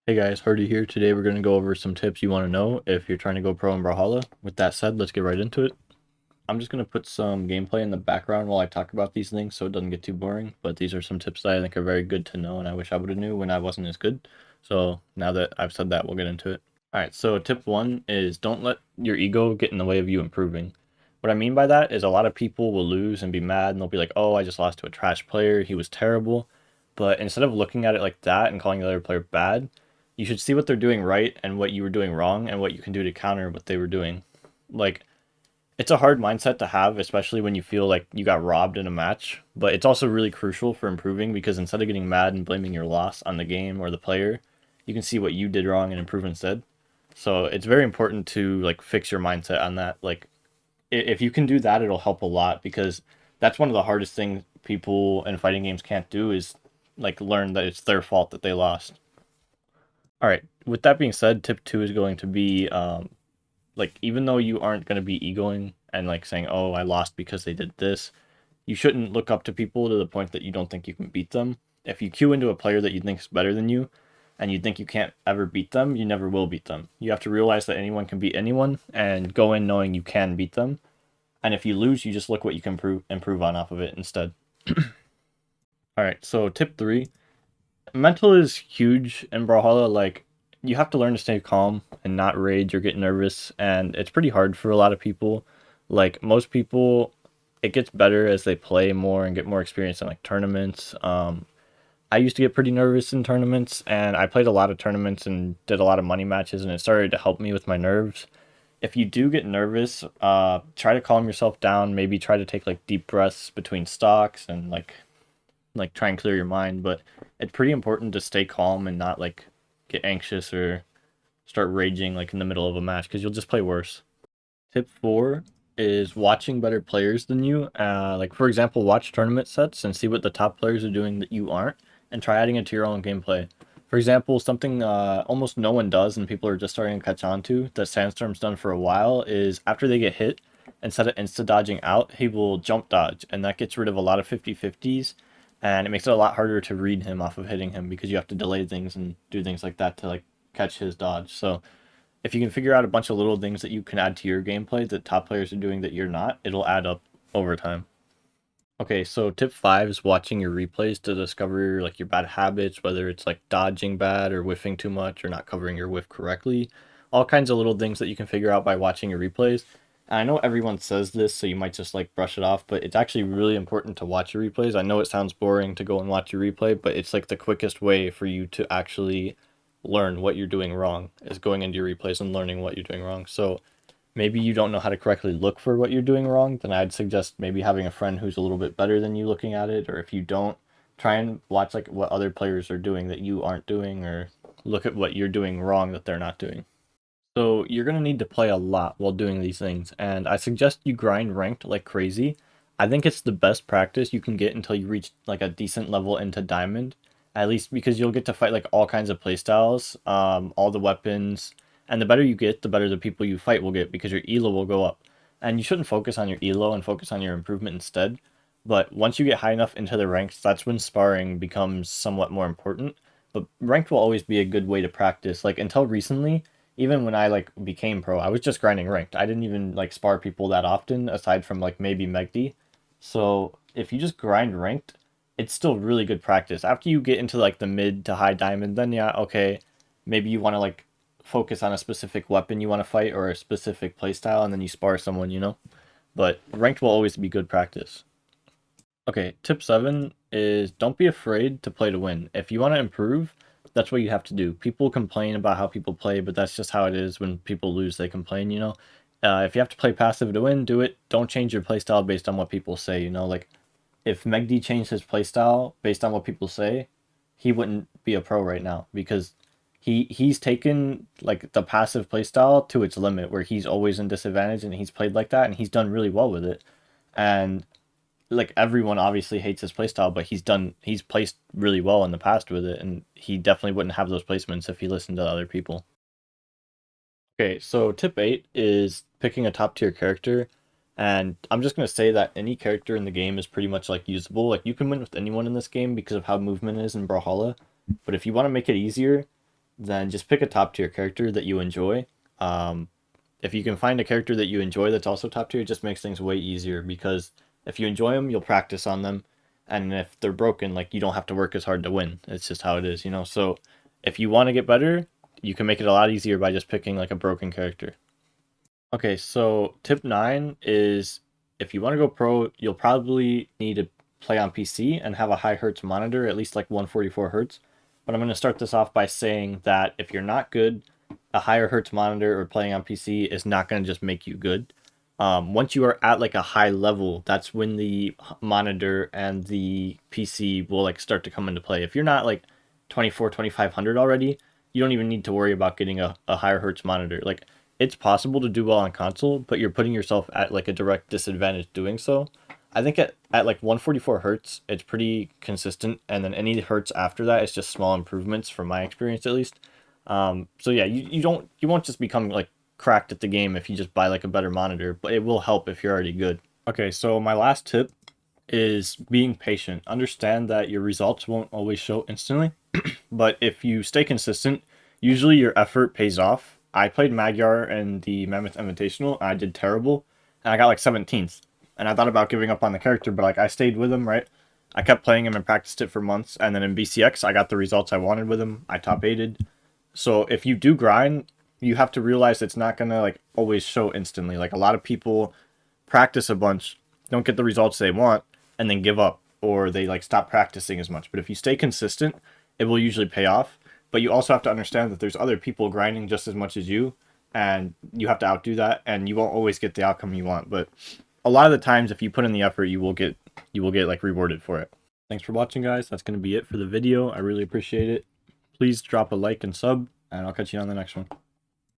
Hey guys, Hardy here. Today we're going to go over some tips you want to know if you're trying to go pro in Brawlhalla. With that said, let's get right into it. I'm just going to put some gameplay in the background while I talk about these things so it doesn't get too boring, but these are some tips that I think are very good to know and I wish I would have knew when I wasn't as good. So now that I've said that, we'll get into it. Alright, so tip one is don't let your ego get in the way of you improving. What I mean by that is a lot of people will lose and be mad and they'll be like, oh, I just lost to a trash player, he was terrible. But instead of looking at it like that and calling the other player bad, you should see what they're doing right and what you were doing wrong and what you can do to counter what they were doing. Like, it's a hard mindset to have, especially when you feel like you got robbed in a match, but it's also really crucial for improving because instead of getting mad and blaming your loss on the game or the player, you can see what you did wrong and improve instead. So it's very important to like fix your mindset on that. Like if you can do that, it'll help a lot because that's one of the hardest things people in fighting games can't do is like learn that it's their fault that they lost. All right. With that being said, tip two is going to be like even though you aren't going to be egoing and like saying, "Oh, I lost because they did this," you shouldn't look up to people to the point that you don't think you can beat them. If you queue into a player that you think is better than you and you think you can't ever beat them, you never will beat them. You have to realize that anyone can beat anyone and go in knowing you can beat them. And if you lose, you just look what you can improve on off of it instead. All right, so tip three, mental is huge in Brawlhalla. Like you have to learn to stay calm and not rage or get nervous, and it's pretty hard for a lot of people. Like most people, it gets better as they play more and get more experience in like tournaments. I used to get pretty nervous in tournaments, and I played a lot of tournaments and did a lot of money matches, and it started to help me with my nerves. If you do get nervous, try to calm yourself down. Maybe try to take like deep breaths between stocks and like try and clear your mind, but it's pretty important to stay calm and not like get anxious or start raging like in the middle of a match because you'll just play worse. Tip four is watching better players than you. Like for example, watch tournament sets and see what the top players are doing that you aren't, and try adding it to your own gameplay. For example, something almost no one does and people are just starting to catch on to that Sandstorm's done for a while is after they get hit, instead of insta dodging out, he will jump dodge, and that gets rid of a lot of 50-50s, and it makes it a lot harder to read him off of hitting him because you have to delay things and do things like that to like catch his dodge. So if you can figure out a bunch of little things that you can add to your gameplay that top players are doing that you're not, it'll add up over time. Okay, so tip five is watching your replays to discover like your bad habits, whether it's like dodging bad or whiffing too much or not covering your whiff correctly. All kinds of little things that you can figure out by watching your replays. And I know everyone says this, so you might just like brush it off, but it's actually really important to watch your replays. I know it sounds boring to go and watch your replay, but it's like the quickest way for you to actually learn what you're doing wrong is going into your replays and learning what you're doing wrong. So maybe you don't know how to correctly look for what you're doing wrong, then I'd suggest maybe having a friend who's a little bit better than you looking at it. Or if you don't, try and watch like what other players are doing that you aren't doing, or look at what you're doing wrong that they're not doing. So you're going to need to play a lot while doing these things, and I suggest you grind ranked like crazy. I think it's the best practice you can get until you reach like a decent level into diamond, at least because you'll get to fight like all kinds of playstyles, all the weapons, and the better you get, the better the people you fight will get because your elo will go up. And you shouldn't focus on your elo and focus on your improvement instead. But once you get high enough into the ranks, that's when sparring becomes somewhat more important. But ranked will always be a good way to practice. Like until recently, even when I like became pro, I was just grinding ranked. I didn't even like spar people that often, aside from like maybe Megdi. So if you just grind ranked, it's still really good practice. After you get into like the mid to high diamond, then yeah, okay, maybe you want to like focus on a specific weapon you want to fight or a specific playstyle, and then you spar someone, you know. But ranked will always be good practice. Okay, tip seven is don't be afraid to play to win. If you want to improve, that's what you have to do. People complain about how people play, but that's just how it is. When people lose, they complain, you know. If you have to play passive to win, do it. Don't change your playstyle based on what people say, you know. Like, if Megdi changed his playstyle based on what people say, he wouldn't be a pro right now because he's taken like the passive playstyle to its limit where he's always in disadvantage and he's played like that and he's done really well with it. And like everyone obviously hates his playstyle, but he's placed really well in the past with it, and he definitely wouldn't have those placements if he listened to other people. Okay, so tip eight is picking a top tier character, and I'm just gonna say that any character in the game is pretty much like usable. Like you can win with anyone in this game because of how movement is in Brawlhalla, but if you want to make it easier, then just pick a top tier character that you enjoy. If you can find a character that you enjoy that's also top tier, it just makes things way easier, because if you enjoy them, you'll practice on them. And if they're broken, like, you don't have to work as hard to win. It's just how it is, you know? So if you want to get better, you can make it a lot easier by just picking like a broken character. Okay, so tip 9 is, if you want to go pro, you'll probably need to play on PC and have a high hertz monitor, at least like 144 hertz. But I'm going to start this off by saying that if you're not good, a higher hertz monitor or playing on PC is not going to just make you good. Once you are at like a high level, that's when the monitor and the PC will like start to come into play. If you're not like 2500 already, you don't even need to worry about getting a higher hertz monitor. Like, it's possible to do well on console, but you're putting yourself at like a direct disadvantage doing so. I think at like 144 hertz, it's pretty consistent, and then any hertz after that is just small improvements from my experience at least. So yeah, you won't just become like cracked at the game if you just buy like a better monitor, but it will help if you're already good. Okay, so my last tip is being patient. Understand that your results won't always show instantly, but if you stay consistent, usually your effort pays off. I played Magyar in the Mammoth Invitational, and I did terrible, and I got like 17th. And I thought about giving up on the character, but like, I stayed with him, right? I kept playing him and practiced it for months, and then in BCX, I got the results I wanted with him. I top 8'd. So if you do grind, you have to realize it's not gonna like always show instantly. Like, a lot of people practice a bunch, don't get the results they want, and then give up, or they like stop practicing as much. But if you stay consistent, it will usually pay off. But you also have to understand that there's other people grinding just as much as you, and you have to outdo that, and you won't always get the outcome you want. But a lot of the times, if you put in the effort, you will get like rewarded for it. Thanks for watching, guys. That's going to be it for the video. I really appreciate it. Please drop a like and sub, and I'll catch you on the next one.